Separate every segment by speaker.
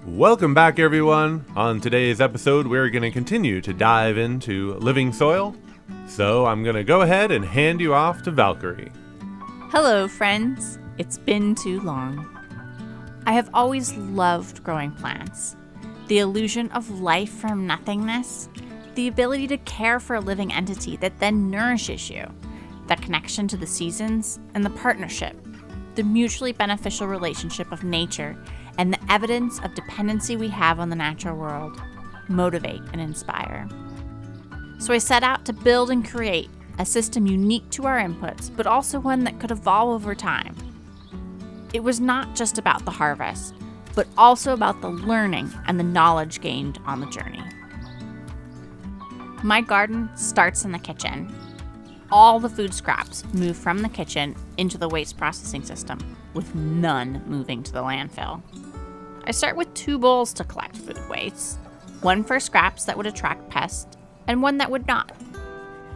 Speaker 1: Welcome back, everyone. On today's episode, we're going to continue to dive into living soil. So I'm going to go ahead and hand you off to Valkyrie.
Speaker 2: Hello, friends. It's been too long. I have always loved growing plants. The illusion of life from nothingness, the ability to care for a living entity that then nourishes you, the connection to the seasons, and the partnership, the mutually beneficial relationship of nature, and the evidence of dependency we have on the natural world motivate and inspire. So I set out to build and create a system unique to our inputs, but also one that could evolve over time. It was not just about the harvest, but also about the learning and the knowledge gained on the journey. My garden starts in the kitchen. All the food scraps move from the kitchen into the waste processing system, with none moving to the landfill. I start with 2 bowls to collect food waste, one for scraps that would attract pests, and one that would not.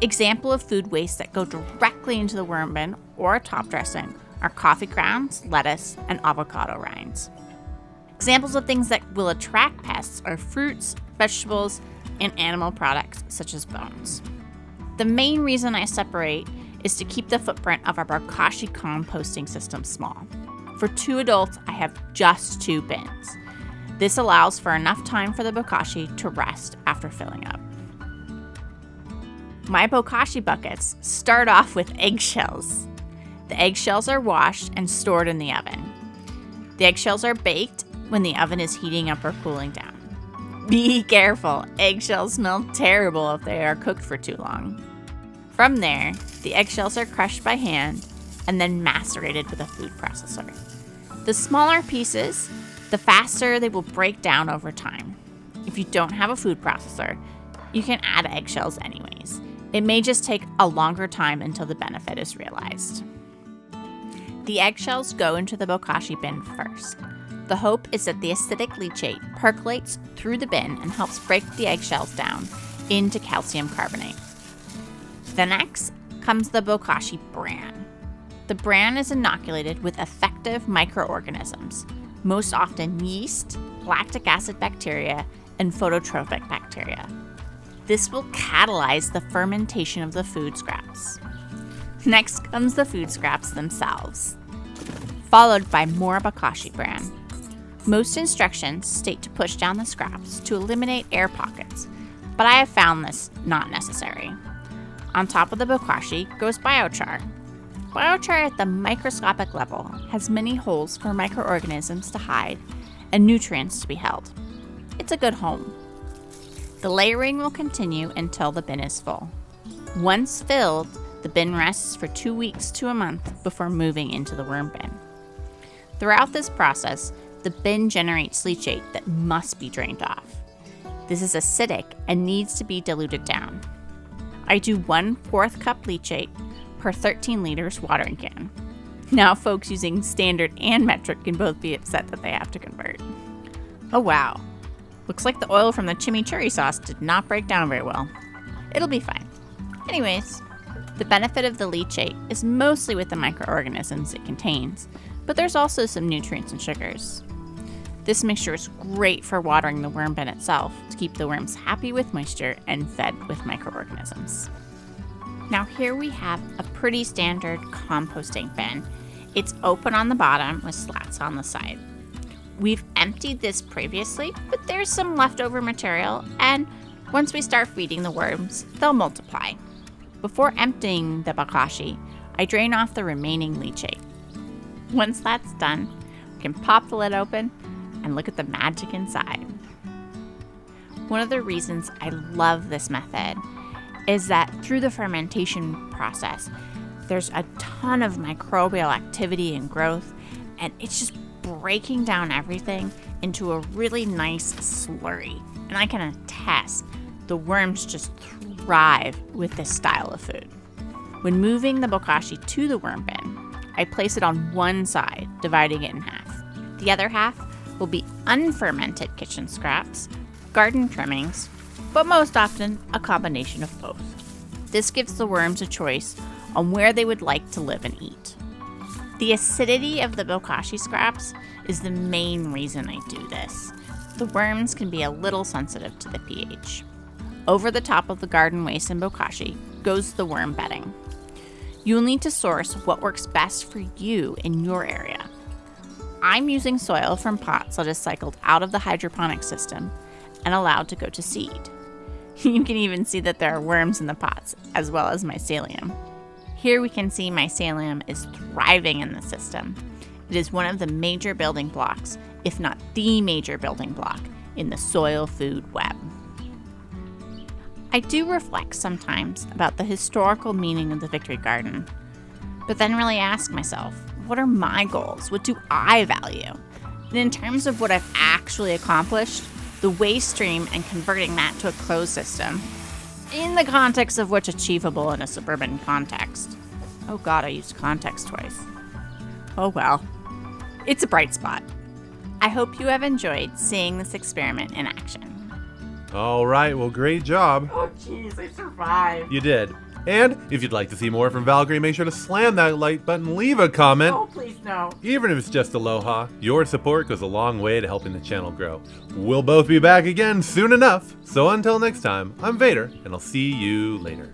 Speaker 2: Example of food waste that go directly into the worm bin or a top dressing are coffee grounds, lettuce, and avocado rinds. Examples of things that will attract pests are fruits, vegetables, and animal products such as bones. The main reason I separate is to keep the footprint of our Bokashi composting system small. For 2 adults, I have just 2 bins. This allows for enough time for the Bokashi to rest after filling up. My Bokashi buckets start off with eggshells. The eggshells are washed and stored in the oven. The eggshells are baked when the oven is heating up or cooling down. Be careful, eggshells smell terrible if they are cooked for too long. From there, the eggshells are crushed by hand and then macerated with a food processor. The smaller pieces, the faster they will break down over time. If you don't have a food processor, you can add eggshells anyways. It may just take a longer time until the benefit is realized. The eggshells go into the Bokashi bin first. The hope is that the acidic leachate percolates through the bin and helps break the eggshells down into calcium carbonate. The next comes the Bokashi bran. The bran is inoculated with effective microorganisms, most often yeast, lactic acid bacteria, and phototropic bacteria. This will catalyze the fermentation of the food scraps. Next comes the food scraps themselves, followed by more Bokashi bran. Most instructions state to push down the scraps to eliminate air pockets, but I have found this not necessary. On top of the Bokashi goes biochar. Biochar at the microscopic level has many holes for microorganisms to hide and nutrients to be held. It's a good home. The layering will continue until the bin is full. Once filled, the bin rests for 2 weeks to a month before moving into the worm bin. Throughout this process, the bin generates leachate that must be drained off. This is acidic and needs to be diluted down. I do 1/4 cup leachate per 13 liters watering can. Now folks using standard and metric can both be upset that they have to convert. Oh wow, looks like the oil from the chimichurri sauce did not break down very well. It'll be fine. Anyways, the benefit of the leachate is mostly with the microorganisms it contains, but there's also some nutrients and sugars. This mixture is great for watering the worm bin itself to keep the worms happy with moisture and fed with microorganisms. Now here we have a pretty standard composting bin. It's open on the bottom with slats on the side. We've emptied this previously, but there's some leftover material, and once we start feeding the worms, they'll multiply. Before emptying the Bokashi, I drain off the remaining leachate. Once that's done, we can pop the lid open and look at the magic inside. One of the reasons I love this method is that through the fermentation process, there's a ton of microbial activity and growth, and it's just breaking down everything into a really nice slurry. And I can attest, the worms just thrive with this style of food. When moving the Bokashi to the worm bin, I place it on one side, dividing it in half. The other half will be unfermented kitchen scraps, garden trimmings, but most often a combination of both. This gives the worms a choice on where they would like to live and eat. The acidity of the bokashi scraps is the main reason I do this. The worms can be a little sensitive to the pH. Over the top of the garden waste in bokashi goes the worm bedding. You'll need to source what works best for you in your area. I'm using soil from pots that is cycled out of the hydroponic system and allowed to go to seed. You can even see that there are worms in the pots, as well as mycelium. Here we can see mycelium is thriving in the system. It is one of the major building blocks, if not the major building block, in the soil food web. I do reflect sometimes about the historical meaning of the Victory Garden, but then really ask myself, what are my goals? What do I value? And in terms of what I've actually accomplished, the waste stream and converting that to a closed system, in the context of what's achievable in a suburban context. Oh God, I used context twice. Oh well. It's a bright spot. I hope you have enjoyed seeing this experiment in action.
Speaker 1: All right, well, great job.
Speaker 2: Oh jeez, I survived.
Speaker 1: You did. And if you'd like to see more from Valkyrie, make sure to slam that like button, leave a comment.
Speaker 2: Oh, please no.
Speaker 1: Even if it's just aloha, your support goes a long way to helping the channel grow. We'll both be back again soon enough. So until next time, I'm Vader, and I'll see you later.